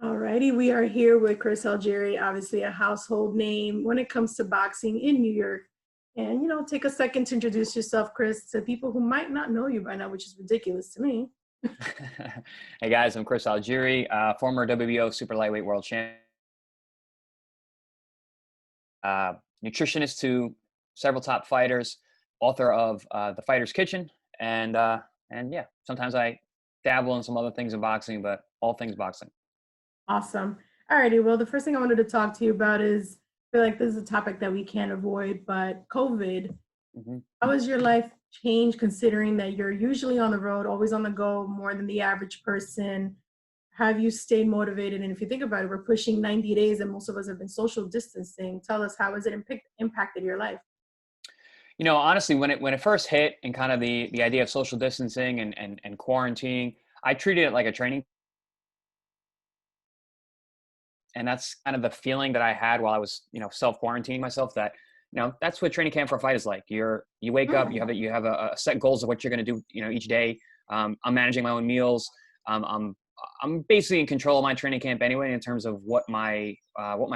Alrighty, we are here with Chris Algieri, obviously a household name when it comes to boxing in New York. And take a second to introduce yourself, Chris, to people who might not know you by now, which is ridiculous to me. Hey guys, I'm Chris Algieri, former WBO super lightweight world champ, uh, nutritionist to several top fighters, author of The Fighter's Kitchen, and yeah, sometimes I dabble in some other things in boxing, but all things boxing. Awesome. Alrighty, well, the first thing I wanted to talk to you about is I feel like this is a topic that we can't avoid, but COVID. hmm How has your life changed considering that you're usually on the road, always on the go, more than the average person? Have you stayed motivated? And if you think about it, we're pushing 90 days and most of us have been social distancing. Tell us, how has it impacted your life? Honestly, when it first hit and kind of the idea of social distancing and quarantining, I treated it like a training. And that's kind of the feeling that I had while I was, self quarantining myself. That, that's what training camp for a fight is like. You wake up, Mm, you have a set goals of what you're going to do, each day. I'm managing my own meals. I'm basically in control of my training camp anyway in terms of what my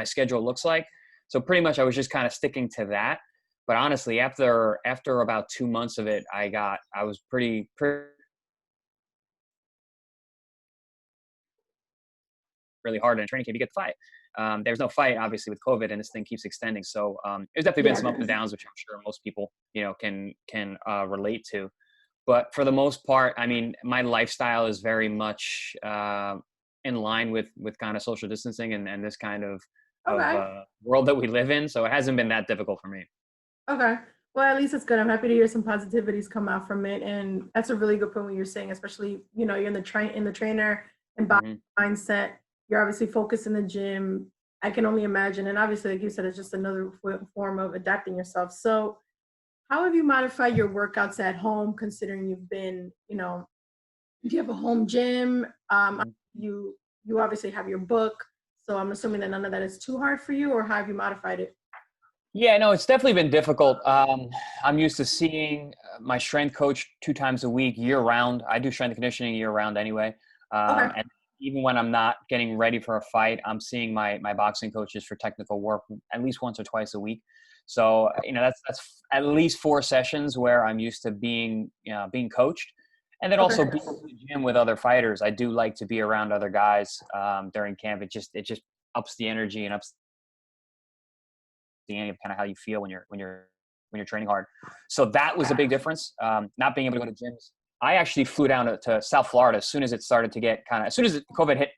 schedule looks like. So pretty much I was just kind of sticking to that. But honestly, after about 2 months of it, I was pretty really hard in a training camp. You get the fight. There's no fight, obviously, with COVID, and this thing keeps extending. So there's definitely been yeah, some it ups and is. downs, which I'm sure most people, can relate to. But for the most part, I mean, my lifestyle is very much in line with kind of social distancing and this kind of Okay. world that we live in. So it hasn't been that difficult for me. Okay. Well, at least it's good. I'm happy to hear some positivities come out from it. And that's a really good point what you're saying, especially, you're in the trainer and body hmm mindset. You're obviously focused in the gym. I can only imagine. And obviously, like you said, it's just another form of adapting yourself. So how have you modified your workouts at home, considering you've been, do you have a home gym? hmm You you obviously have your book. So I'm assuming that none of that is too hard for you, or how have you modified it? Yeah, no, it's definitely been difficult. I'm used to seeing my strength coach 2 times a week, year round. I do strength and conditioning year round anyway. Okay. And even when I'm not getting ready for a fight, I'm seeing my boxing coaches for technical work at least once or twice a week. So that's at least 4 sessions where I'm used to being coached, and then also Okay. being in the gym with other fighters. I do like to be around other guys during camp. It just ups the energy and ups of kind of how you feel when you're training hard. So that was a big difference. Not being able to go to gyms. I actually flew down to South Florida as soon as it started to get as soon as COVID hit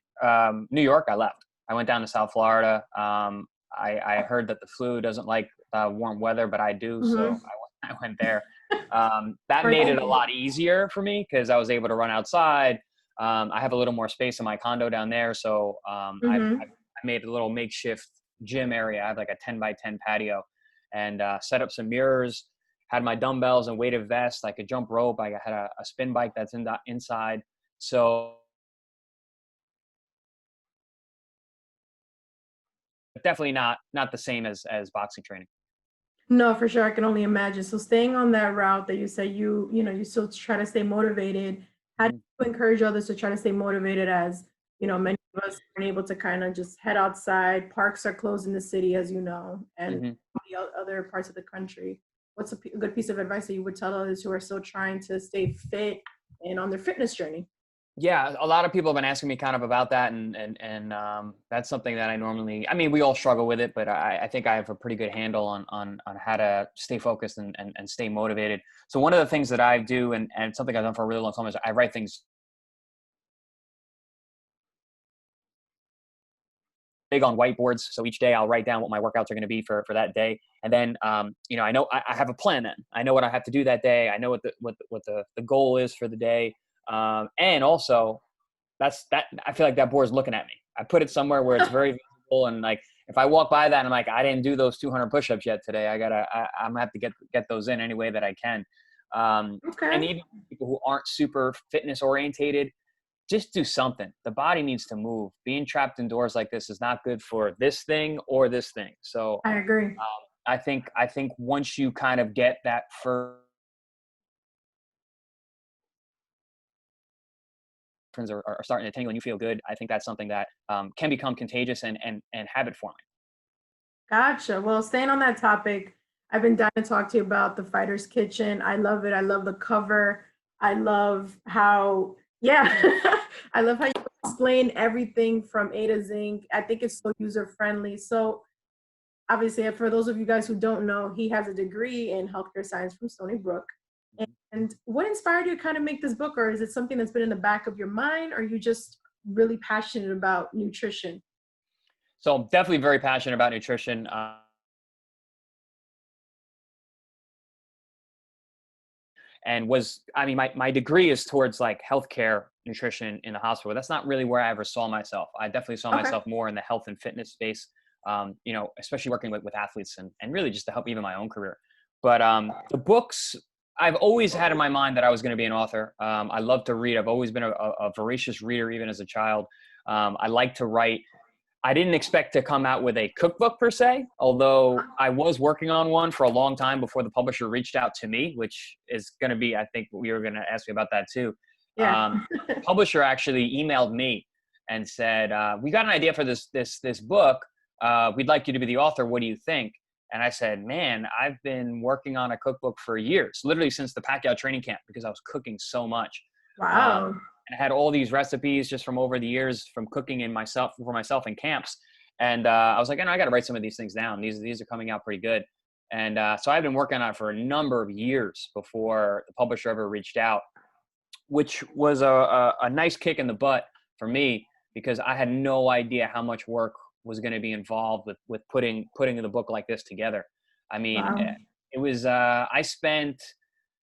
New York. I left. I went down to South Florida. I heard that the flu doesn't like warm weather, but I do, so Mm-hmm. I went there. That Right. made it a lot easier for me because I was able to run outside. I have a little more space in my condo down there, so I Mm-hmm. made a little makeshift gym area. I have like a 10 by 10 patio and set up some mirrors, had my dumbbells and weighted vest. I could jump rope. I had a spin bike that's inside. So definitely not the same as boxing training. No, for sure. I can only imagine. So staying on that route that you said you still try to stay motivated. How do Mhm. you encourage others to try to stay motivated as, many of us aren't able to kind of just head outside. Parks are closed in the city, as you know, and Mhm. the other parts of the country. What's a good piece of advice that you would tell others who are still trying to stay fit and on their fitness journey? Yeah, a lot of people have been asking me kind of about that, and that's something that I normally. I mean, we all struggle with it, but I think I have a pretty good handle on how to stay focused and stay motivated. So one of the things that I do, and something I've done for a really long time, is I write things big on whiteboards. So each day I'll write down what my workouts are going to be for that day. And then, I know I have a plan then. I know what I have to do that day. I know what the goal is for the day. And also that I feel like that board's looking at me. I put it somewhere where it's very visible. And like, if I walk by that and I'm like, I didn't do those 200 push-ups yet today. I'm gonna have to get those in any way that I can. And Okay. even people who aren't super fitness orientated, just do something. The body needs to move. Being trapped indoors like this is not good for this thing or this thing. So I agree. I think once you kind of get that first are starting to tingle and you feel good, I think that's something that can become contagious and habit forming. Gotcha. Well, staying on that topic, I've been dying to talk to you about the Fighter's Kitchen. I love it. I love the cover. I love how, yeah, I love how you explain everything from A to Z. I think it's so user friendly. So, obviously, for those of you guys who don't know, he has a degree in healthcare science from Stony Brook. And what inspired you to kind of make this book, or is it something that's been in the back of your mind, or are you just really passionate about nutrition? So I'm definitely very passionate about nutrition. And I mean, my degree is towards like healthcare nutrition in the hospital. That's not really where I ever saw myself. I definitely saw Okay. myself more in the health and fitness space, especially working with athletes and really just to help even my own career. But the books, I've always had in my mind that I was going to be an author. I love to read. I've always been a voracious reader, even as a child. I like to write. I didn't expect to come out with a cookbook per se, although I was working on one for a long time before the publisher reached out to me, which is going to be, I think you were going to ask me about that too. Yeah. The publisher actually emailed me and said, "We got an idea for this book. We'd like you to be the author. What do you think?" And I said, "Man, I've been working on a cookbook for years, literally since the Pacquiao training camp, because I was cooking so much." Wow. And I had all these recipes just from over the years from cooking for myself in camps. And I was like, I got to write some of these things down. These are coming out pretty good. And so I've been working on it for a number of years before the publisher ever reached out, which was a nice kick in the butt for me because I had no idea how much work was going to be involved with putting the book like this together. I mean, Wow. it was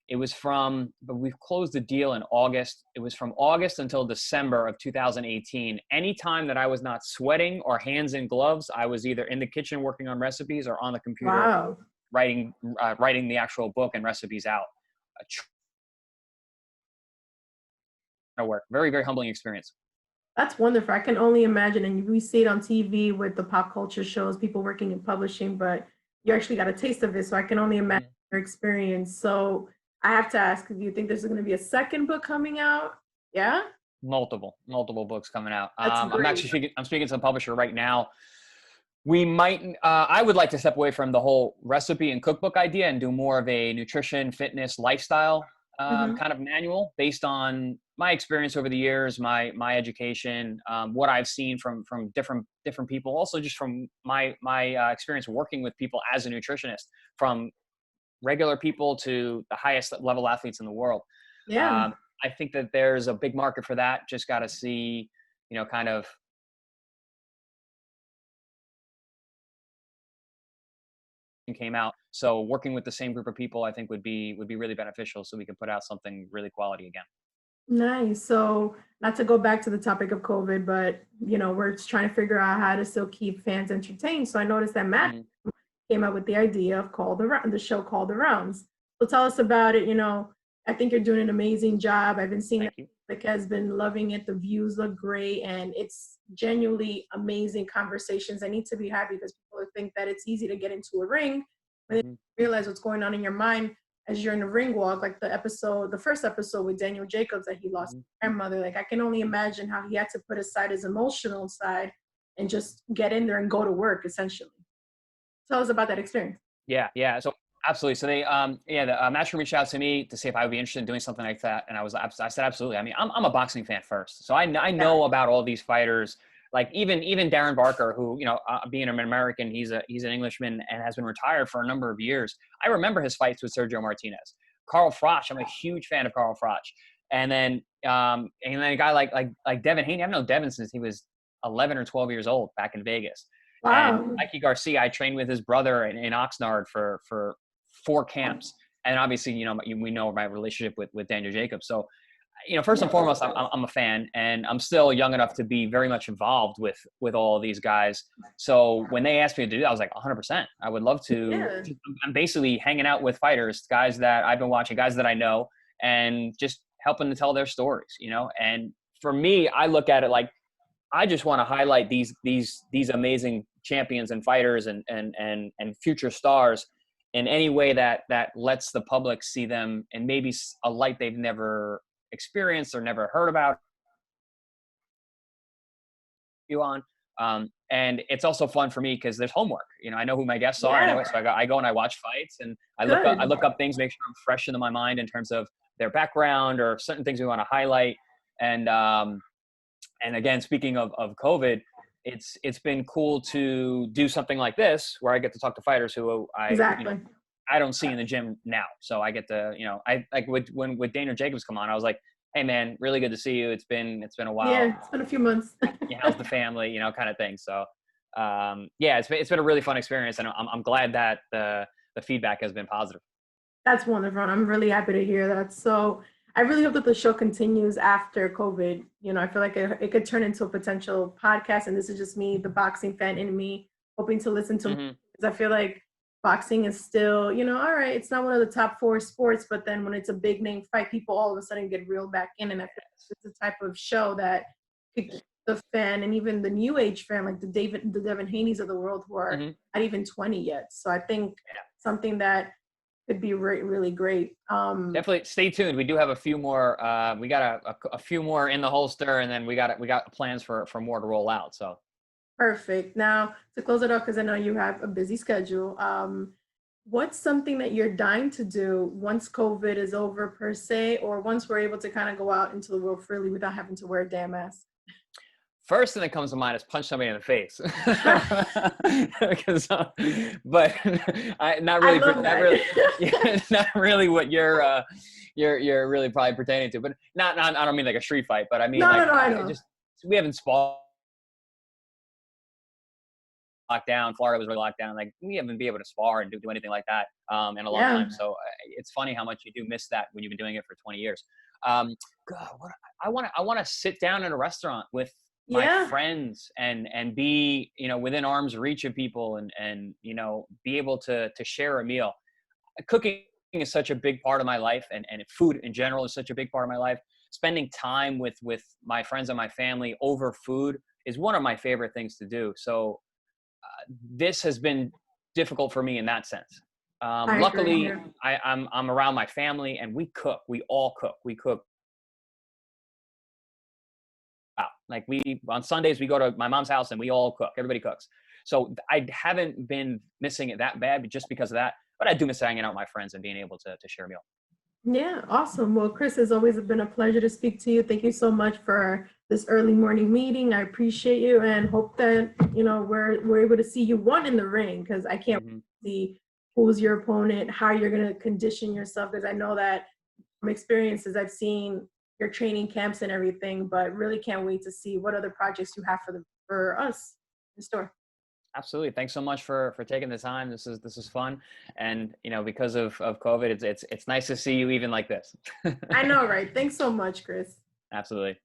but we've closed the deal in August. It was from August until December of 2018. Anytime that I was not sweating or hands in gloves, I was either in the kitchen working on recipes or on the computer Wow. writing the actual book and recipes out. Work. Very, very humbling experience. That's wonderful. I can only imagine. And we see it on TV with the pop culture shows, people working in publishing, but you actually got a taste of it. So I can only imagine Mhm. your experience. So I have to ask, do you think there's going to be a second book coming out? Yeah, Multiple books coming out. that's great. I'm speaking to the publisher right now. We might, I would like to step away from the whole recipe and cookbook idea and do more of a nutrition, fitness, lifestyle Hmm. kind of manual based on my experience over the years, my education, what I've seen from different people, also just from my experience working with people as a nutritionist, from regular people to the highest level athletes in the world. Yeah. Um, I think that there's a big market for that. Just got to see, kind of came out. So working with the same group of people, I think would be really beneficial, so we can put out something really quality again. Nice. So, not to go back to the topic of COVID, but we're just trying to figure out how to still keep fans entertained. So I noticed that Matt Mhm. came up with the idea of the show Call the Rounds. So tell us about it. I think you're doing an amazing job. I've been seeing that Thank you. public has been loving it. The views look great, and it's genuinely amazing conversations that need to be had because people think that it's easy to get into a ring, but then Mhm. you realize what's going on in your mind as you're in the ring walk. Like the first episode with Daniel Jacobs that he lost Mhm. his grandmother. Like I can only imagine how he had to put aside his emotional side and just get in there and go to work essentially. Tell us about that experience. Yeah, yeah. So absolutely. So the matchroom reached out to me to see if I would be interested in doing something like that, and I said absolutely. I mean, I'm a boxing fan first, so I Yeah. know about all these fighters. Like even Darren Barker, who being an American, he's an Englishman and has been retired for a number of years. I remember his fights with Sergio Martinez, Carl Froch. I'm a huge fan of Carl Froch, and then a guy like Devin Haney. I've known Devin since he was 11 or 12 years old back in Vegas. And Wow. Mikey Garcia, I trained with his brother in Oxnard for 4 camps. And obviously, we know my relationship with Daniel Jacobs. So, first and foremost, I'm a fan, and I'm still young enough to be very much involved with all of these guys. So when they asked me to do that, I was like 100%. I would love to. Yeah. I'm basically hanging out with fighters, guys that I've been watching, guys that I know, and just helping to tell their stories. And for me, I look at it like I just want to highlight these amazing champions and fighters and future stars in any way that lets the public see them in maybe a light they've never experienced or never heard about you on. And it's also fun for me because there's homework. I know who my guests are. I know Yeah, it. So I go and I watch fights, and I good. look up things, make sure I'm fresh into my mind in terms of their background or certain things we want to highlight. And again, speaking of COVID, it's been cool to do something like this where I get to talk to fighters who Exactly. I don't see in the gym now. So I get to, I like with Dana Jacobs come on, I was like, hey man, really good to see you. It's been a while. Yeah, it's been a few months. Yeah, how's the family? Kind of thing. So yeah, it's been a really fun experience, and I'm glad that the feedback has been positive. That's wonderful. And I'm really happy to hear that. So I really hope that the show continues after COVID. I feel like it could turn into a potential podcast. And this is just me, the boxing fan in me, hoping to listen to, Hmm. because I feel like boxing is still, all right, it's not one of the top four sports, but then when it's a big name fight, people all of a sudden get reeled back in. And I feel like it's the type of show that could keep the fan and even the new age fan, like the Devin Haney's of the world, who are Hmm. not even 20 yet. So I think Yeah. something that could be really great. Definitely stay tuned. We do have a few more. We got a few more in the holster, and then we got plans for more to roll out. So Perfect. Now, to close it off, because I know you have a busy schedule, what's something that you're dying to do once COVID is over, per se, or once we're able to kind of go out into the world freely without having to wear a damn mask? first thing that comes to mind is punch somebody in the face. Because, but not I really, love not really, that. yeah, not really what you're really probably pertaining to. But not, I don't mean like a street fight, but I mean No, like no, no, I know. just we haven't sparred locked down. Florida was really locked down. Like we haven't been able to spar and do anything like that in a long Yeah, time. So it's funny how much you do miss that when you've been doing it for 20 years. Um, God, I want to sit down in a restaurant with my yeah, friends and be within arm's reach of people and be able to share a meal. Cooking is such a big part of my life, and food in general is such a big part of my life. Spending time with my friends and my family over food is one of my favorite things to do. So this has been difficult for me in that sense. I agree. Luckily, Yeah. I'm around my family, and we cook. We all cook. We cook. Wow. Like we on Sundays we go to my mom's house and we all cook. Everybody cooks. So I haven't been missing it that bad just because of that. But I do miss hanging out with my friends and being able to share a meal. Yeah, awesome. Well, Chris, it's always been a pleasure to speak to you. Thank you so much for this early morning meeting. I appreciate you and hope that, we're able to see you one in the ring, because I can't Hmm. see who's your opponent, how you're going to condition yourself, because I know that from experiences I've seen your training camps and everything, but really can't wait to see what other projects you have for us in store. Absolutely. Thanks so much for taking the time. This is fun, and because of COVID, it's nice to see you even like this. I know, right? Thanks so much, Chris. Absolutely.